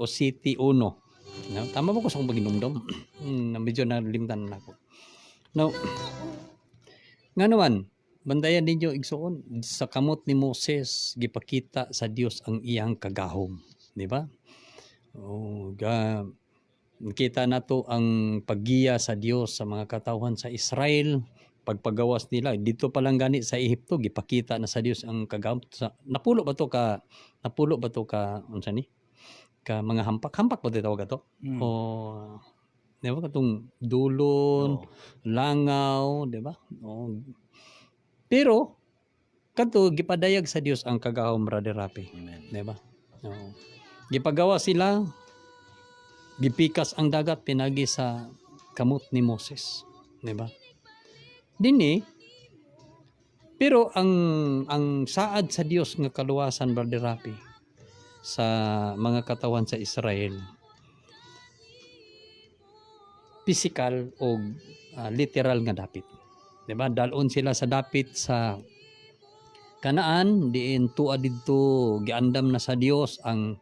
o City 1. No? Tama ba ko sa akong paginumdum? Medyo nalimtan na ako. Now, nga naman, bandayan ninyo igsoon sa kamot ni Moses gipakita sa Dios ang iyang kagahom, di ba? Nakita nato ang paggiya sa Dios sa mga katawhan sa Israel, pagpagawas nila dito pa lang gani sa Ehipto gipakita na sa Dios ang kagahom. Napulo ba to ka unsa ni? Ka mga hampak ba tawag ato? O di ba katong dulon, langaw, di ba? Pero kadto gipadayag sa Dios ang kagahom, Brother Rapi. Di ba? Gipagawa sila, gipikas ang dagat pinagi sa kamot ni Moses, di ba? Dinhi pero ang saad sa Dios nga kaluwasan, Brother Rapi, sa mga katawan sa Israel, physical o literal nga dapit. Diba? Dalon sila sa dapit sa Kanaan, diin tuwa didto giandam na sa Dios ang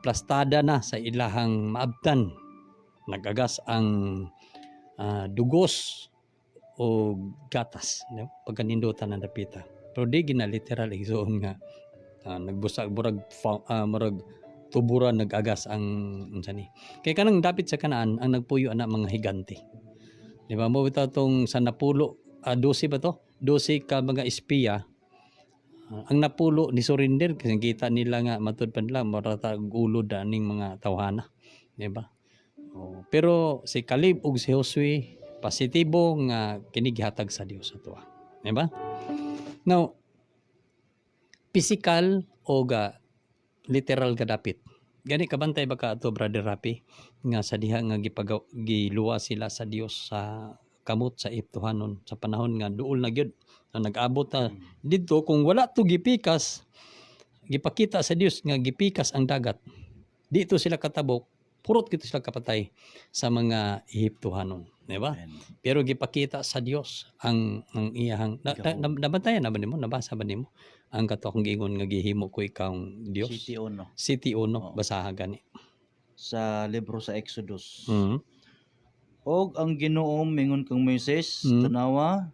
plastada na sa ilahang maabtan. Nagagas ang dugos o gatas, diba? Pagkanindutan ng dapita. Pero di gina literal igsoon nga nagbusag murag tuburan nagagas ang unsa ni. Kay kanang dapit sa Kanaan ang nagpuyo ana mga higante. Di ba mo bitaw tong sa napulo 12 ba to? 12 ka mga espiya. Ang napulo ni surrender kasi kita nila nga matud pa nila maratag ulod aning mga tawhana, di ba? Pero si Caleb ug si Josue positibo nga kini gihatag sa Dios ato, di ba? Now, physical o literal ga dapit. Gani kabantay ba ka ato, Brother Rapi, nga sa diha nga giluwa sila sa Dios sa kamot sa Ehiptohanon sa panahon nga duol na gyud na nag-abot ta didto. Kung wala to gipikas, gipakita sa Dios nga gipikas ang dagat, dito sila katabok, purot kito sila kapatay sa mga Ehiptohanon, di ba? Pero gipakita sa Dios ang iyang nabantayan na ba nimo, nabasa ba nimo ang kato akong giingon nga gihimo ko ikaw Dios? City 1 basaha gani sa libro sa Exodus. Og ang Ginoo mingon kang Moises, tanawa,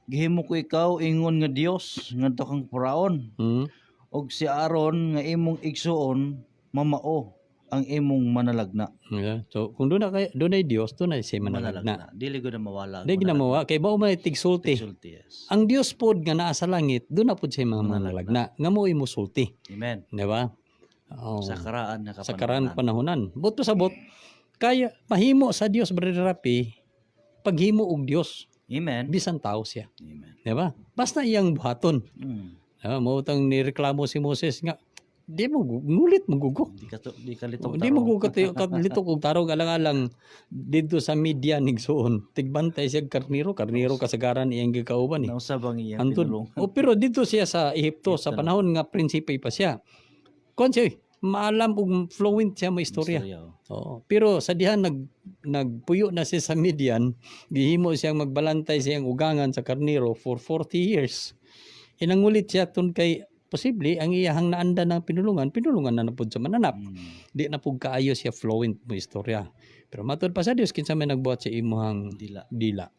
gihimo ko ikaw ingon nga Dios ngadto kang Faraon. Og si Aaron nga imong igsuon mamao ang imong manalagna. Yeah. So kung doon ay Dios, doon ay siya manalagna. Dili gud na mawala. Dili na mawala kay bao man tigsulti. Yes. Ang Dios pod nga naa sa langit, doon na pod siya manalagna. Nga mo imo sulti. Amen. Di ba? Sa karaan na sa karaan panahonan. Buto sa bot kaya mahimo sa Dios, Brother Rapi, paghimo og Dios. Amen. Bisan tao siya. Amen. Di ba? Basta iyang buhaton. Mo tang nireklamo si Moses nga di mo ngulit magugo. Di ka litok. Di mo litok og tarong alang-alang dito sa media nigsuon. Tigbantay siya karniro kasagaran iyang gikauban eh. Nausabang iyang pinulong. Pero dito siya sa Ehipto sa panahon nga prinsipe pa siya. Kon siya maalam og fluent siya may istorya. Pero sa diha nagpuyo na siya sa Midian, gihimo siyang magbalantay siyang ugangan sa karniro for 40 years. Inangulit siya tun kay posible ang iyahang naanda ng pinulungan na napod sa mananap. Di na pug kaayo siya fluent mo istorya. Pero matud pa sa Dios kinsa may nagbuhat sa imuhang dila.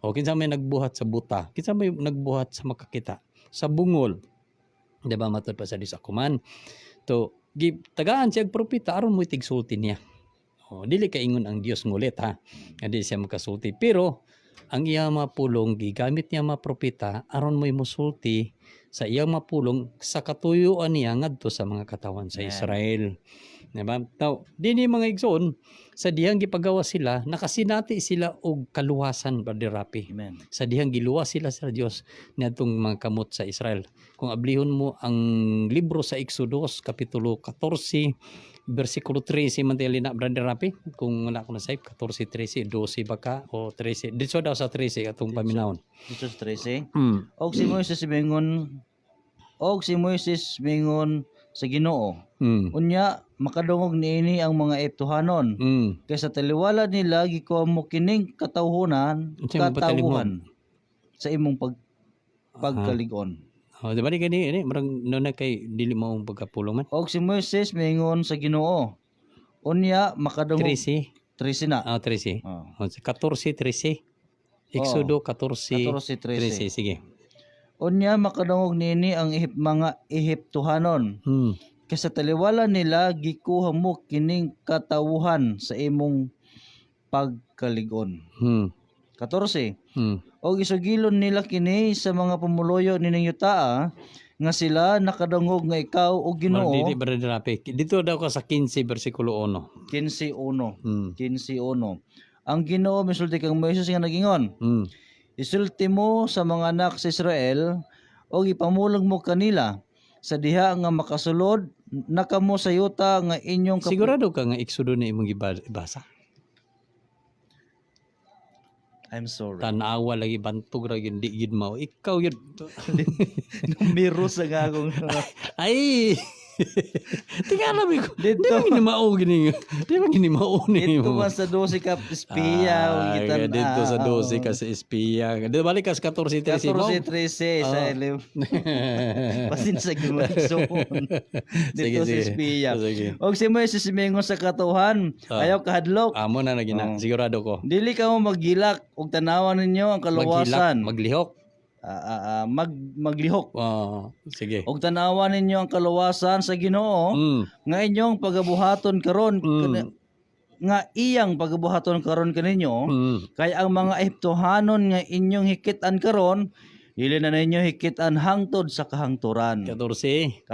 O kinsa may nagbuhat sa buta, kinsa may nagbuhat sa makakita, sa bungol. Di ba matud pa sa Dios ako man. To tagaan siya propeta aron mo tigsulti niya. Dili kaingon ang Dios ngulit ha. Hindi siya makasulti. Pero ang iyang mapulong gigamit niya mga propeta aron mo imusulti sa iyang mapulong sa katuyuan niya ngadto sa mga katawan sa Israel. Diba? Now, dinhi mga igsoon sa dihang gipagawa sila, nakasinati sila og kaluwasan, Brother Rapi. Sa dihang giluwas sila sa Dios niadtong mga kamot sa Israel. Kung ablihon mo ang libro sa Exodus kapitulo 14 versikulo 13 man na, Brother Rapi, kung wala ko na save 14:13 12 ba ka o 13 dito daw sa 13 atong paminawon dito sa 13. Og si Moises mingon sa Ginoo, unya makadungog niini ang mga Ehiptohanon kay sa taliwala nila gikuha mo kining katawhan sa imong pagkaligon. Di ba ni marang no na kay dili mo pagkapulong man. Og si Moises mingon sa Ginoo, Unya makadungog 13. 13 na. 13. Oh. 14, 13. Exodo 14, 14, 13. Sige. Unya makadungog nini ang mga Ehiptohanon. Kasi taliwala nila gikuha mo kining katawuhan sa imong pagkaligon. 14. O isugilon nila kini sa mga pumuloyo nining yutaa nga sila nakadungog nga ikaw o Ginoo. Dili Brother Rapi. Dito daw ko sa 15 bersikulo 1. 15:1. 15:1. Ang Ginoo misulti kang Moises nga nagingon. Isulti mo sa mga anak sa Israel o ipamulog mo kanila sa diha nga makasulod nakamo sa yuta nga inyong Sigurado ka nga Exodo na imong ibasa? I'm sorry. Tanawa lagi bantog ra gyud di gyud mao. Ikaw yun. Numero sa gagong. Ay. Tingala mi ko. Di Dito. ba gini mao gini? Di ba gini mao ni? Dito man sa 12 ka espiya. Dito sa 12 ka sa espiya. Dito balik ka sa 14, 13. 14, 13 sa elim. Pasin sa gimagsoon. Dito sa espiya. Og si Moises mingon sa katuhan. Ayaw kahadlok. Amo na nagina. Sigurado ko. Dili ka mo maggilak og tanawan ninyo ang kaluwasan. Maglihok. Maglihok. Sige. Og tanawan ninyo ang kaluwasan sa Ginoo nga inyong pagabuhaton karon nga iyang pagabuhaton karon kaninyo kay ang mga Ehiptohanon nga inyong hikitan karon dili na ninyo hikitan hangtod sa kahangturan. 14.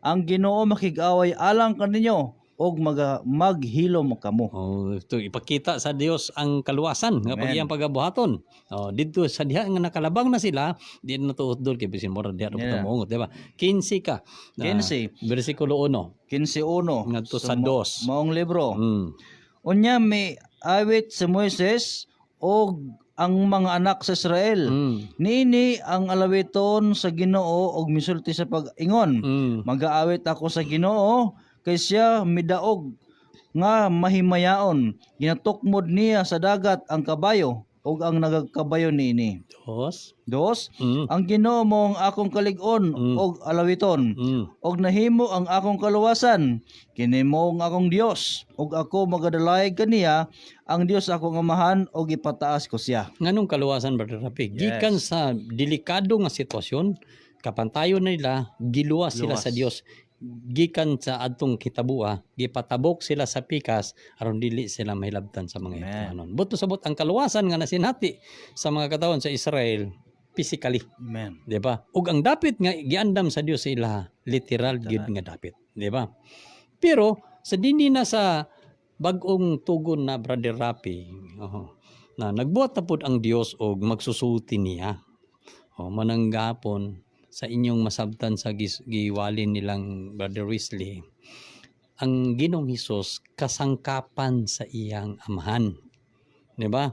Ang Ginoo makig-away alang kaninyo og maghilom kamo. Ito ipakita sa Dios ang kaluwasan nga pagiyang pagabuhaton. Dito sa diha nga nakalabang na sila, di na tuod kay bisin mo diha ra moongot, di ba? 15 ka. 15 bersikulo 1. 15:1 ngadto sa 2. Maong libro. Unya may awit si Moises og ang mga anak sa Israel. Niini ang alawiton sa Ginoo og misulti sa pag-ingon. Mag-aawit ako sa Ginoo kay siya midaog nga mahimayaon. Ginatukmod niya sa dagat ang kabayo ug ang nagakabayo niini. 2. Ang Ginoo mo ang akong kalig-on og alawiton og nahimo ang akong kaluwasan. Kini mo ang akong Dios ug ako magadalayag kaniya ang Dios akong amahan og ipataas ko siya. Nganong kaluwasan Brother Rapi? Gikan sa delikado nga sitwasyon, kapantayon nila, giluwas sila sa Dios. Gikan sa adtong kitabua, gipatabok sila sa pikas aron dili sila mahilabtan sa mga Ehiptohanon. Buto sabot ang kaluwasan nga nasinhati sa mga katawan sa Israel physically. Amen. Di ba? Ug ang dapit nga giandam sa Dios sa ila literal gyud nga dapit, di ba? Pero sa dinhi na sa bag-ong tugon na Brother Rapi, na nagbuhat na pud ang Dios og magsusulti niya. Mananggapon sa inyong masabtan sa giwalin nilang Brother Wesley, ang Ginoong Hesus kasangkapan sa iyang amahan. Di ba?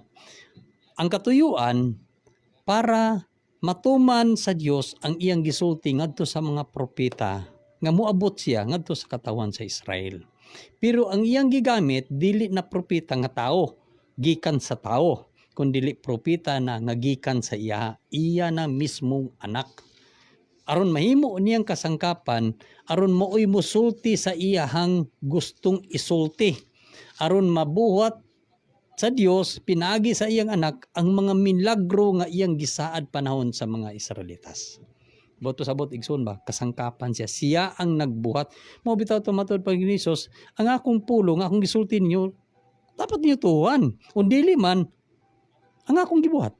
Ang katuyuan para matuman sa Dios ang iyang gisulti ngadto sa mga propeta nga moabot siya ngadto sa katawan sa Israel. Pero ang iyang gigamit dili na propeta nga tao, gikan sa tao, kundi propeta na nga gikan sa iya na mismong anak. Aron mahimo niyang kasangkapan, aron maoy mosulti sa iyahang gustong isulti. Aron mabuhat sa Dios pinagi sa iyang anak ang mga milagro nga iyang gisaad panahon sa mga Israelitas. Boto sabot igsoon ba kasangkapan siya. Siya ang nagbuhat. Mao bitaw tumatod pag Hesus, ang akong pulong, akong gisulti ninyo, dapat niyo tuwan. Kung dili man, ang akong gibuhat.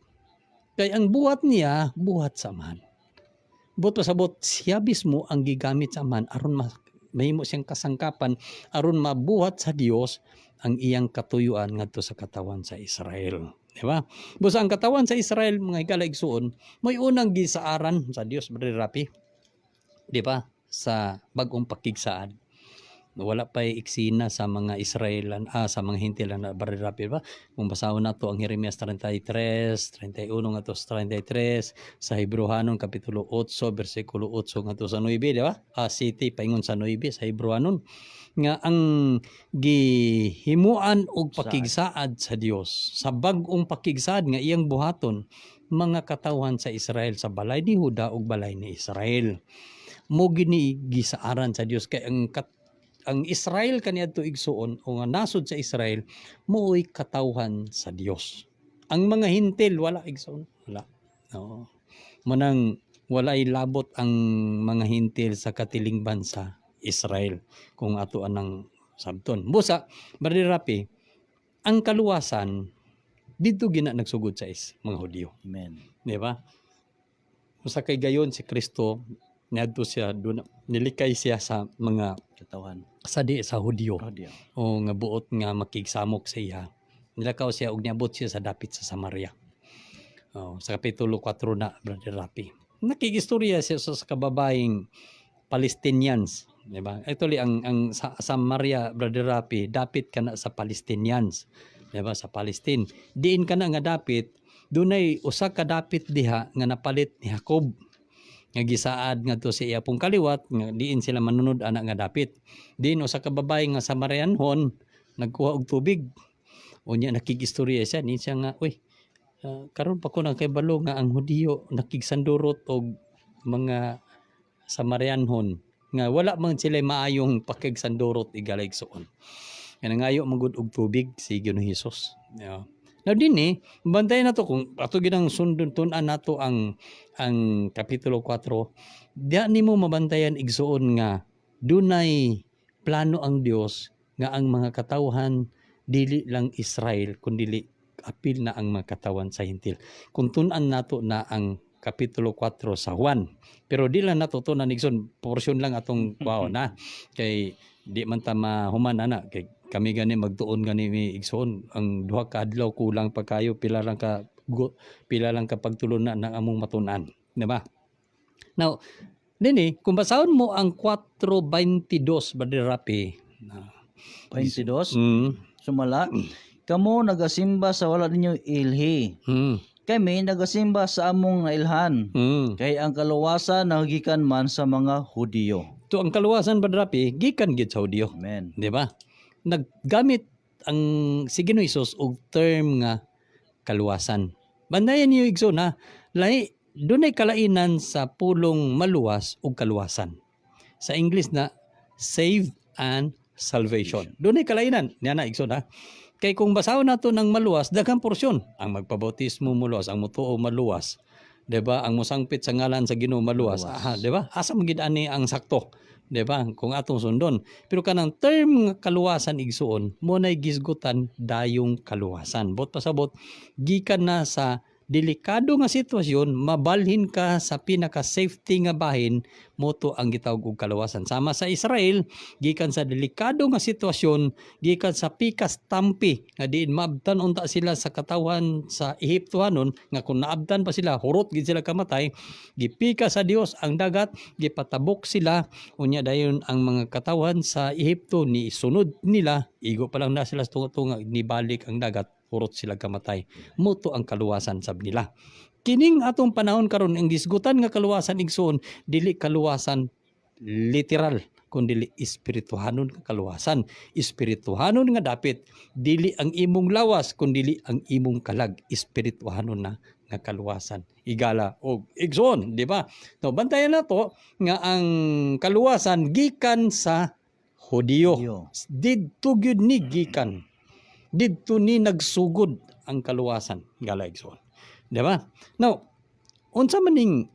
Kay ang buhat niya, buhat sa amahan. Buot pasabot siya mismo ang gigamit sa man aron mahimo siyang kasangkapan aron mabuhat sa Dios ang iyang katuyuan ngadto sa katawan sa Israel, di ba? Busa ang katawan sa Israel mga higala igsuon, may unang gisaaran sa Dios Brother Rapi, di ba? Sa bag-ong pakigsaad. Wala pa eksena sa mga Israelan, sa mga hintilan na Brother Rapi, ba? Kung basahon nato ang Jeremias 33, 31 ngadto sa 33, sa Hebrehanon kapitulo 8 bersikulo 8 ngadto sa 9, di ba? City paingon sa 9 sa Hebrehanon nga ang gihimuan og pakigsaad sa Dios, sa bag-ong pakigsaad nga iyang buhaton mga katawan sa Israel sa balay ni Juda ug balay ni Israel. Mo gini gisaaran sa Dios kay ang Israel kaniadto igsuon o nga nasod sa Israel mooy katawhan sa Dios. Ang mga hintil wala igsuon, wala. Oo. Manang walay labot ang mga hintil sa katiling bansa Israel kung ato anang sabton. Busa, Brother Rapi, ang kaluwasan dito gina nagsugod sa mga Hudyo. Amen. Di ba? Sa kay gayon si Kristo niadto siya doon, nilikay siya sa mga Katawan. sa Hudyo Rodeo. o nga buot nga makigsamok sa iya. Nilakaw siya og niabot siya sa dapit sa Samaria. Sa kapitulo 4 na, Brother Rapi. Nakigistorya siya sa kababaeng Palestinians, di ba? Actually ang sa Samaria, Brother Rapi, dapit kana sa Palestinians, di ba? Sa Palestine. Diin kana nga dapit, dunay usa ka dapit diha nga napalit ni Jacob. Nga gisaad nga to sa iya pong kaliwat, nga diin sila manunod ana nga dapit. Diin usa ka babae nga Samarianhon nagkuha og tubig. Unya nakigistorya siya ni siya nga, uy, karon pa ko nang kay balo nga ang Hudyo nakigsandurot og mga Samarianhon nga wala man sila maayong pakigsandurot igaligsoon. Nga nangayo magud og tubig si Ginoong Hesus. Yeah. Now dinhi, bantayan nato kung ato ginang sundon-tun-an nato ang kapitulo 4. Diya nimo mabantayan igsuon nga dunay plano ang Dios nga ang mga katawhan dili lang Israel kundi apil na ang mga katawan sa hintil. Kung tun-an nato na ang kapitulo 4 sa Juan. Pero di lang natutunan igsoon, portion lang atong wow na kay di man ta mahuman ana kay kami gani magtuon gani igsoon ang duha ka adlaw kulang pa kayo pila lang ka pagtulunan ng among matun-an, di ba? Now, dini kung basahon mo ang 4:22 Brother Rapi, 22. Sumala, kamo nagasimba sa wala ninyo ilhi. Kami nagasimba sa among nailhan. Kay ang kaluwasan nagikan man sa mga Hudyo. To ang kaluwasan Brother Rapi gikan gid sa Hudyo. Amen. Di ba? Naggamit ang si Ginoong Hesus og term nga kaluwasan. Bandayan niyo igso na dunay kalainan sa pulong maluwas ug kaluwasan. Sa English na save and salvation. Dunay kalainan niya na igso na. Kay kung basahon nato ng maluwas daghang porsyon, ang magpabautismo maluwas, ang mutuo maluwas, 'di ba? Ang musangpit sa ngalan sa Ginoo maluwas. 'Di ba? Asa man gid ani ang sakto, 'di ba? Kung atong sundon. Pero kanang term nga kaluwasan igsuon, mo nay gisgutan dayong kaluwasan. Bot pasabot gikan na sa delikado nga sitwasyon, mabalhin ka sa pinaka-safety nga bahin, moto ang gitawag og kaluwasan. Sama sa Israel, gikan sa delikado nga sitwasyon, gikan sa pikas tampi, nga diin maabtan unta sila sa katawan sa Ehiptohanon, nga kung naabtan pa sila, hurot gid sila kamatay, gipika sa Dios ang dagat, gipatabok sila, unya dayon ang mga katawan sa Ehipto ni sunod nila, igo pa lang na sila tunga-tunga, nibalik ang dagat, hurot sila kamatay. Muto ang kaluwasan sab nila. Kining atong panahon karon ang gisgutan nga kaluwasan igsoon dili kaluwasan literal kundi espirituhanon nga kaluwasan. Espirituhanon nga dapit dili ang imong lawas kundi ang imong kalag. Espirituhanon na nga kaluwasan. Igala og igsoon, di ba? No, bantayan nato nga ang kaluwasan gikan sa Hudyo. Didto gyud ni gikan. Didto ni nagsugod ang kaluwasan gala igsoon. Di ba? Now, unsa maning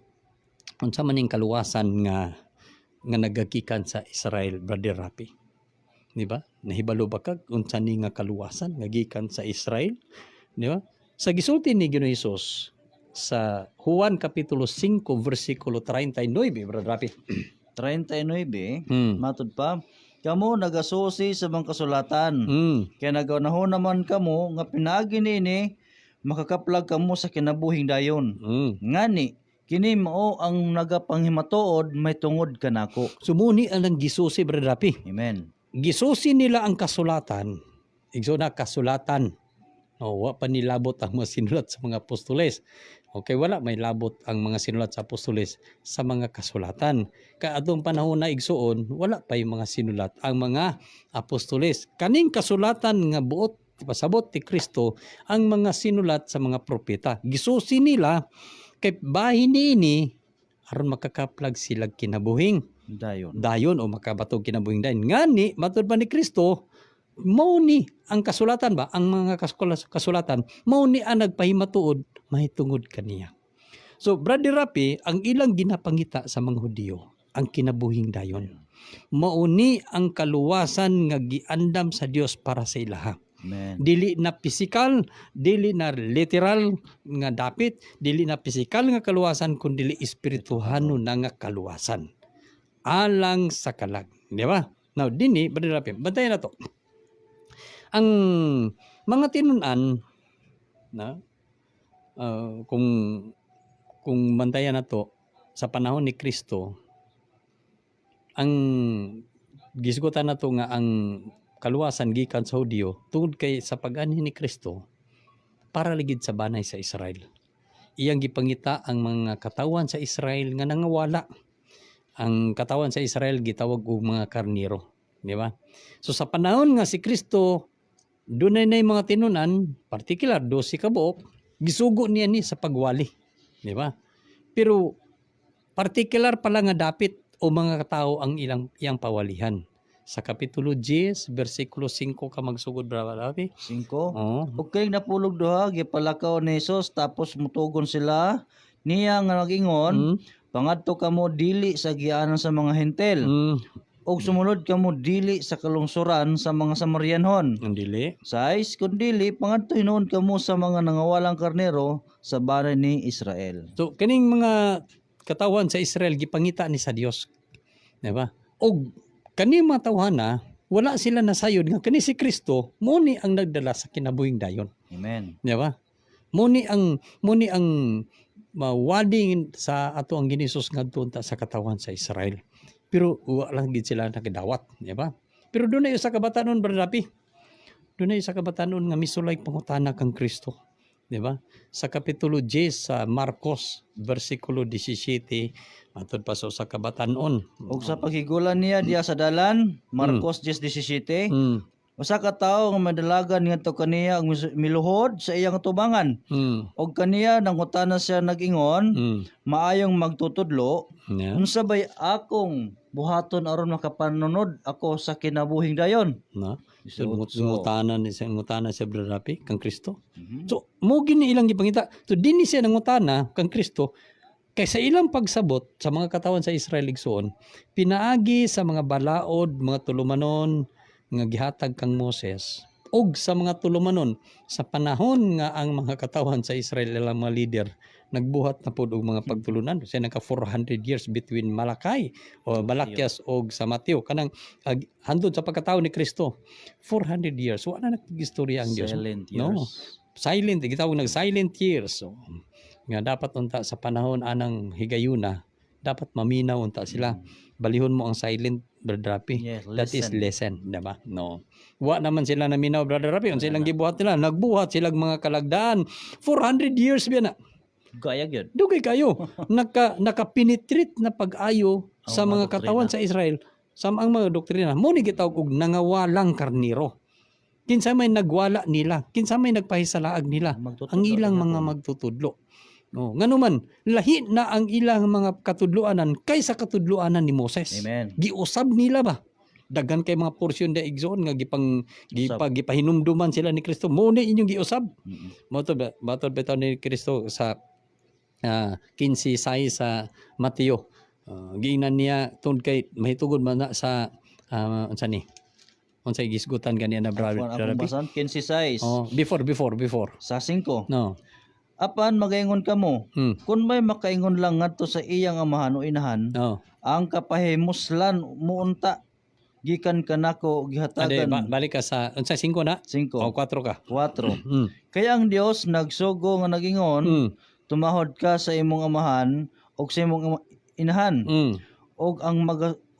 kaluwasan nga nagagikan sa Israel, Brother Rapi? Di ba? Nahibalo ba kag unsa ni nga kaluwasan nga gikan sa Israel? Di ba? Sa gisulti ni Ginoong Hesus sa Juan kapitulo 5 versikulo 39, Brother Rapi. 39, matud pa, kamo nagasusi sa mga kasulatan. Kaya nagunahon naman kamo nga pinaagi nini makakaplag kamo sa kinabuhing dayon. Ngani kini mao ang nagapanghimatuod may tungod kanako. Sumuni ang gisusi, Brother Rapi. Amen. Gisusi nila ang kasulatan. Igso na kasulatan. Wa pa nilabot ang mga sinulat sa mga apostoles. Okay, wala may labot ang mga sinulat sa apostoles sa mga kasulatan. Kaadtong panahon na igsuon, wala pa yung mga sinulat ang mga apostoles. Kaning kasulatan nga buot pasabot ti Kristo ang mga sinulat sa mga propeta. Gisusi nila kay bahin niini aron makakaplag sila kinabuhing. dayon o makabatog kinabuhing dayon. Ngani matud pa ni Kristo, mao ni ang kasulatan ba, ang mga kasulatan, mao ni ang nagpahimatuod mahitungod kaniya. So Brother Rapi, ang ilang ginapangita sa mga Hudiyo, ang kinabuhing dayon. Mao ni ang kaluwasan nga giandam sa Dios para sa ilaha. Amen. Dili na physical, dili na literal nga dapit, dili na physical nga kaluwasan, kundi dili espirituhano na nga kaluwasan. Alang sa kalag, di ba? Now dinhi Brother Rapi, bantayan na to. Ang mga tinunan na kung bantayan na to sa panahon ni Kristo, ang gisgutan na to nga ang kaluwasan gikan sa Hudiyo tungod kay sa pag-anhi ni Kristo para ligid sa banay sa Israel. Iyang gipangita ang mga katawan sa Israel nga nangawala. Ang katawan sa Israel gitawag og mga karniro, di ba? So sa panahon nga si Kristo, dunay nay mga tinunan, particular 12 ka buok, gisugo niya ni sa pagwali, di ba? Pero particular pala nga dapit o mga tao ang iyang pawalihan. Sa Kapitulo 10, versikulo 5 ka magsugod, Brother Rapi. 5. Oh. Okay, napulog duha, gipalakaw ni Jesus, tapos mutugon sila. Niya nga nagingon, pangadto kamo dili sa gianan sa mga hentel. Og sumunod kamo dili sa kalungsuran sa mga Samarianhon. Ang dili. 6, kun dili, pangadto hinuon kamo sa mga nangawalang karnero sa banay ni Israel. So, kaning mga katawan sa Israel, gipangita ni sa Dios. Diba? Og kani mga tawhana, wala sila nasayod nga kani si Kristo muni ang nagdala sa kinabuhing dayon. Amen. Di ba? Muni ang wading sa ato ang ginisus ngadto sa katawan sa Israel. Pero wala lang gid sila nakidawat, di ba? Pero dunay usa ka batanon, Brother Rapi. Dunay usa ka batanon nga misulay pangutana kang Kristo. Di ba? Sa Kapitulo 10 sa Marcos, versikulo 17, matod pa sa kabatanon. Og sa paghigulan niya diya sa dalan, Marcos 10:17, usa ka tawo nga madalagan ngadto kaniya og miluhod sa iyang tubangan. Og kaniya nangutana siya nag-ingon, maayong magtutudlo, unsa bay akong buhaton aron makapanunod ako sa kinabuhing dayon? Na? So, ngutana siya, Brother Rapi, kang Kristo. So, mo gini ilang gipangita. So, dinhi siya nangutana kang Kristo, kay sa ilang pagsabot sa mga katawan sa Israel igsoon, pinaagi sa mga balaod, mga tulumanon nga gihatag kang Moses, og sa mga tulumanon sa panahon nga ang mga katawan sa Israel ilang mga leader nagbuhat na pod og mga pagtulunan. Siya naka 400 years between Malakay o Malakias og sa Mateo kanang handod sa pagkatao ni Kristo. 400 years. Wala na nag-istorya ang Dios. Silent years. No. Silent, gitawag nag-silent years. So, nga dapat unta sa panahon anang higayuna, dapat maminaw unta sila. Balihon mo ang silent, Brother Rapi. Yes, That is lesson, diba? No. Wa naman sila naminaw, Brother Rapi. Unsa silang gibuhat nila? Nagbuhat silang mga kalagdaan. 400 years biya na. Gaya gyud. Dugay kayo. Nakapenetrate na pag-ayo sa mga katawan sa Israel. Sa ang mga doktrina. Mo ni gitawag og nangawalang karniro. Kinsa may nagwala nila, kinsa may nagpahisalaag nila, ang ilang mga magtutudlo. No, nganuman lahi na ang ilang mga katudloanan kaysa katudloanan ni Moses. Amen. Giusab nila ba? Daghan kay mga porsyon da igsoon nga gipahinumduman sila ni Kristo. Mo ni inyong giusab. Matod bitaw ni Kristo sa 15:6 sa Mateo. Giingnan niya tungod kay mahitugod man na sa unsa ni? Unsa gisgutan kaniya na brother? Akong basan 15:6. Oh, before. Sa 5. No. Apan magaingon kamo, kun may makaingon lang ngadto sa iyang amahan o inahan, Oh. ang kapahimuslan muunta gikan kanako gihatagan. Balik ka sa unsa 5 na? 5. O 4 ka. 4. Kaya ang Dios nagsugo nga nagingon, tumahod ka sa imong amahan og sa imong inahan.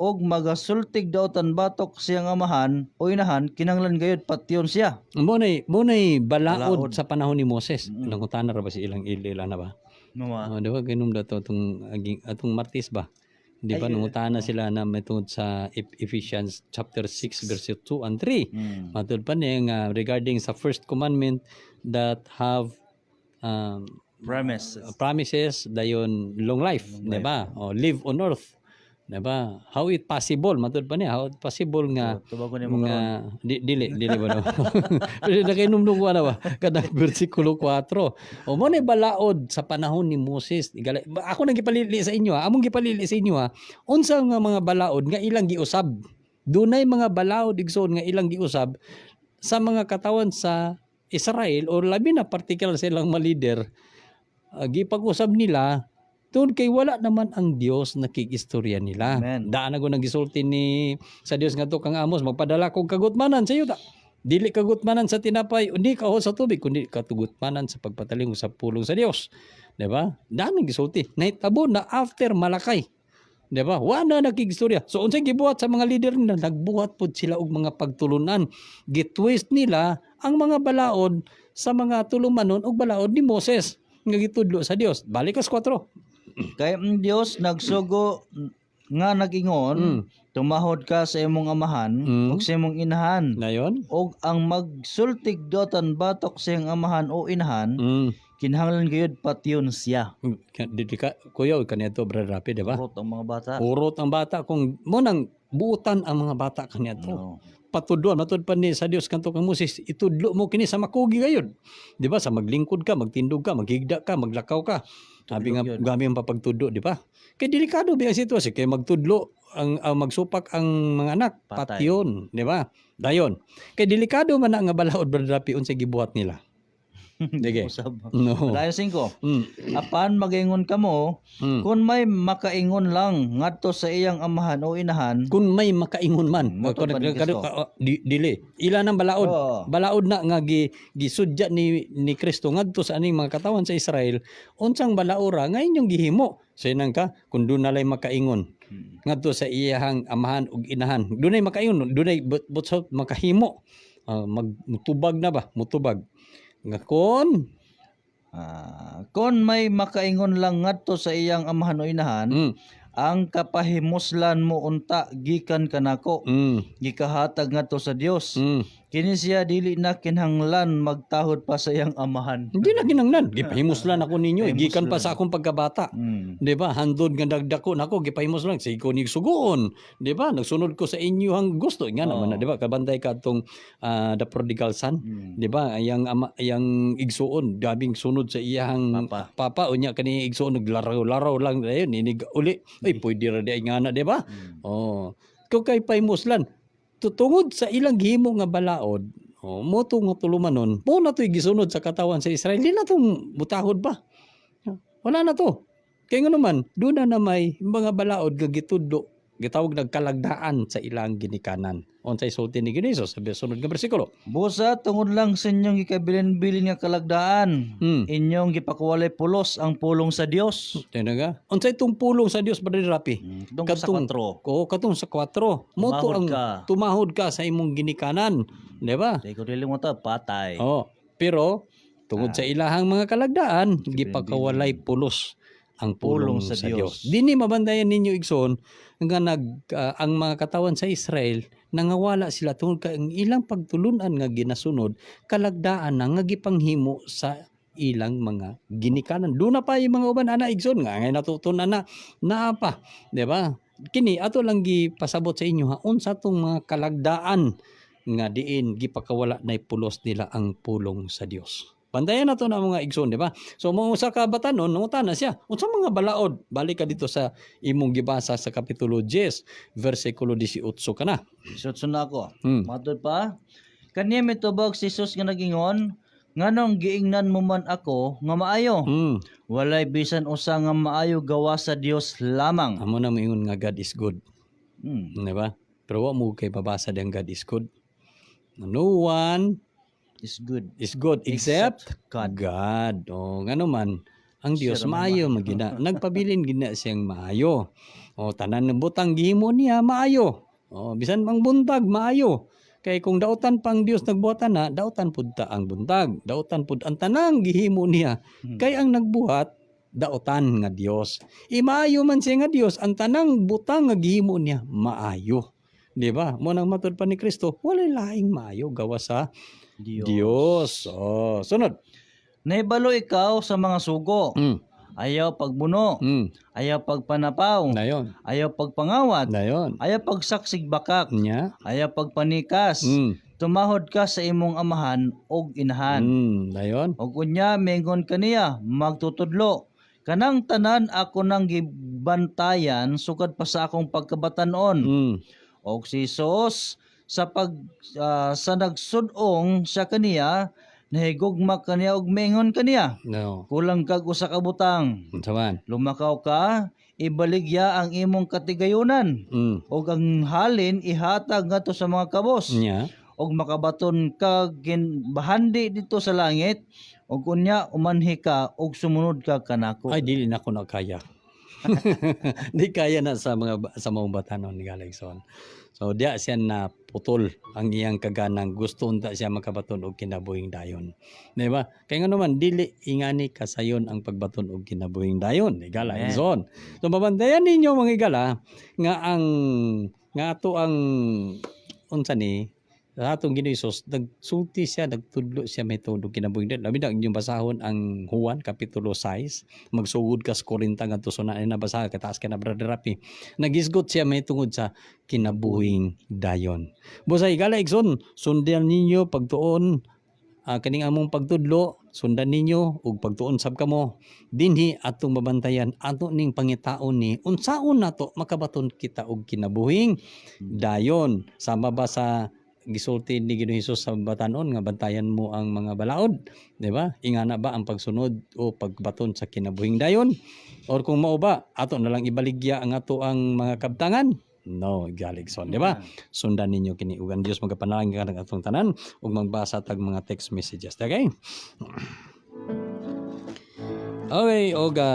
Og magasultig daotan batok siyang amahan o inahan kinahanglan gayud patyon siya. Mo nay balaod sa panahon ni Moses. Nangutana ra ba si ilang ila na ba? Di ba ginom dato atong Martis ba? Di ba nangutana sila na metungod sa Ephesians chapter 6 verse 2 and 3. Matud pa niya regarding sa first commandment that have promises dayon long life, di ba? O live on earth. Diba? How it possible? Matod pa niya, how it possible nga Tubago ni mo karon. nga dili ba no? Pero nakainom ko na ba kada bersikulo 4. O mo ni balaod sa panahon ni Moses. Ako nang gipalili sa inyo ha. Among gipalili sa inyo ha. Unsa nga mga balaod nga ilang giusab? Dunay mga balaod igsoon nga ilang giusab sa mga katawan sa Israel o labi na particular sa ilang mga leader. Gipag-usab nila tungod kay wala naman ang Dios nakikistorya nila. Amen. Daan ako nang gisulti ni sa Dios nga to kang Amos, magpadala kog kagutmanan sa iyo ta. Dili kagutmanan sa tinapay, undi ka sa tubig, kundi katugutmanan sa pagpataling sa pulong sa Dios. Di ba? Daan nang gisulti. Nahitabo na after Malakay. Di ba? Wala nakikistorya. So unsay gibuhat sa mga leader nila, nagbuhat pod sila og mga pagtulunan. Gitwist nila ang mga balaod sa mga tulumanon og balaod ni Moses nga gitudlo sa Dios. Balik sa 4. Kay ang Dios nagsugo nga nagingon, tumahod ka sa imong amahan ug sa imong inahan. Dayon? Og ang magsultig dotan batok sa iyang amahan o inahan, kinahanglan gayud patyon siya. Dili ka kuya kaniadto Brother Rapi, di ba? Urot ang mga bata. Urot ang bata kung mo nang buutan ang mga bata kaniadto. Oo. Patudlo matud pa ni sa Dios kanto kang Moses, itudlo mo kini sa makugi gayud. Di ba? Sa maglingkod ka, magtindog ka, maghigda ka, maglakaw ka. Sabi nga gami ang papagtudlo, di ba? Kay delikado ba ang sitwasyon kay magtudlo ang magsupak ang mga anak, Patay. patyon, di ba? Dayon. Kay delikado man na nga balaod Brother Rapi unsay gibuhat nila. Dige. Usab. No. Dayon 5. Apan magingon kamo, Mm. kung may makaingon lang ngadto sa iyang amahan o inahan, Kung may makaingon man, Moto pa ni Kristo. dili. Ila ng balaod. Oo. Balaod na nga gisudya ni Kristo ngadto sa aning mga katawan sa Israel. Unsang balaora nga inyong gihimo. So inang ka kun doon nalay makaingon ngadto sa iyahang amahan ug inahan. Dunay makaingon, dunay butsot makahimo. Mutubag na ba? Mutubag. Nga kon may makaingon lang ngadto sa iyang amahan o inahan, ang kapahimuslan mo unta gikan kanako, gikahatag ngadto sa Dios. Kini siya dili na kinahanglan magtahod pa sa iyang amahan. Hindi na kinanglan. Gipahimuslan ako ninyo. Gikan pa sa akong pagkabata. Mm. Di ba? Handod nga dagdako nako gipahimuslan sa iko ni sugoon. Di ba? Nagsunod ko sa inyo ang gusto. Nga naman na, di ba? Kabantay ka atong the prodigal son. Di ba? Ayang igsuon, dabing sunod sa iyang papa. Unya kani igsuon naglaraw-laraw lang dayon inig uli. Ay pwede ra di ay ngana, di ba? Oh. Kung kay pahimuslan tutungod sa ilang gihimo nga balaod, mo to nga tulumanon, mo na to'y gisunod sa katawan sa Israel, di na itong butahod ba? Wala na to. Kaya nga naman, doon na may mga balaod nga gitudlo, gitawag nagkalagdaan sa ilang ginikanan. Unsay sulti ni Ginisos sa sunod nga bersikulo. Busa tungod lang sa inyong gikabilin-bilin nga kalagdaan, inyong gipakuwalay pulos ang pulong sa Dios. Tiyan nga. Unsay itong pulong sa Dios Brother Rapi? Katong sa 4. Katong sa 4. Mo to ang tumahod ka sa imong ginikanan, di ba? Di ko dili mo ta patay. Pero tungod sa ilahang mga kalagdaan, gipakawalay pulos ang pulong sa Dios. Dini mabandayan ninyo igsoon nga ang mga katawan sa Israel nangawala sila tungod kay ang ilang pagtulunan nga ginasunod kalagdaan na nga gipanghimo sa ilang mga ginikanan. Doon na pa yung mga uban ana igsoon nga ngay natutunan na pa, di ba? Kini ato lang gipasabot sa inyo ha unsa tong mga kalagdaan nga diin gipakawala na pulos nila ang pulong sa Dios. Bandayan na to na mga igsoon, di ba? So, mga usa ka batanon, nangutana siya. Unsa mga balaod? Balik ka dito sa imong gibasa sa Kapitulo 10, versikulo 18 ka na. Isutsun na ako. Matod pa. Kaniya mitubog si Jesus nga nagingon, nganong giingnan mo man ako nga maayo. Walay bisan usa nga maayo gawa sa Dios lamang. Amo na moingon nga God is good. Di ba? Pero wa mo kay babasa diyang God is good. No one is good except God. Ngano man ang Dios maayo magina. Nagpabilin gina siyang maayo. Tanan ng butang gihimo niya maayo. Bisan pang buntag maayo. Kay kung dautan pang Dios nagbuhatan na, dautan pud ta ang buntag. Dautan pud ang tanang gihimo niya. Kay ang nagbuhat dautan nga Dios. Maayo man siya nga Dios, ang tanang butang nga gihimo niya maayo. Di ba? Mo nang matud pa ni Kristo, walay laing maayo gawa sa Dios. Sunod. Naibalo ikaw sa mga sugo. ayaw pagbuno, ayaw pagpanapaw, Dayon. ayaw pagpangawat, Dayon. ayaw pagsaksig bakak, Nya. ayaw pagpanikas, tumahod ka sa imong amahan og inahan. Dayon. Og unya mingon kaniya magtutudlo. Kanang tanan ako nang gibantayan sukad pa sa akong pagkabatanon. Og si Sos sa nagsudong sa kaniya nahigugma kaniya og mingon kaniya. No. Kulang kag usa ka butang. Saman. Lumakaw ka, ibaligya ang imong katigayunan. Og ang halin ihatag ngadto sa mga kabos. Nya. Og makabaton ka bahandi dito sa langit. Og unya umanhi ka og sumunod ka kanako. Ay dili na ko na kaya. Di kaya na sa mga batanon ni Galexon. So diya siya na putol ang iyang kaganang gusto unta siya makabaton og kinabuhing dayon. Di ba? Kay nga naman dili ingani kasayon ang pagbaton og kinabuhing dayon ni Galexon. So mabantayan ninyo mga igala nga ato ang unsa ni sa atong Ginoong Hesus nagsulti siya, nagtudlo siya may tunog kinabuhing dayon. Labi na inyong basahon ang Juan kapitulo 6, magsugod ka sa 40 ngadto sa na basahan kataas ka na Brother Rapi. Nagisgot siya may tungod sa kinabuhing dayon. Busay Galexon, sundan ninyo pagtuon kaning among pagtudlo, sundan ninyo ug pagtuon sab kamo dinhi atong mabantayan ato ning pangitaon ni unsaon nato makabaton kita og kinabuhing dayon. Sama ba sa gisulti ni Ginoong Hesus sa batanon nga bantayan mo ang mga balaod, di ba? Ingana ba ang pagsunod o pagbaton sa kinabuhing dayon? Or kung mao ba ato na lang ibaligya ang ato ang mga kabtangan? No, Galexon, di ba? Sundan ninyo kini ug ang Dios magapanalangin ka atong tanan ug magbasa tag mga text messages, okay? Okay, oga.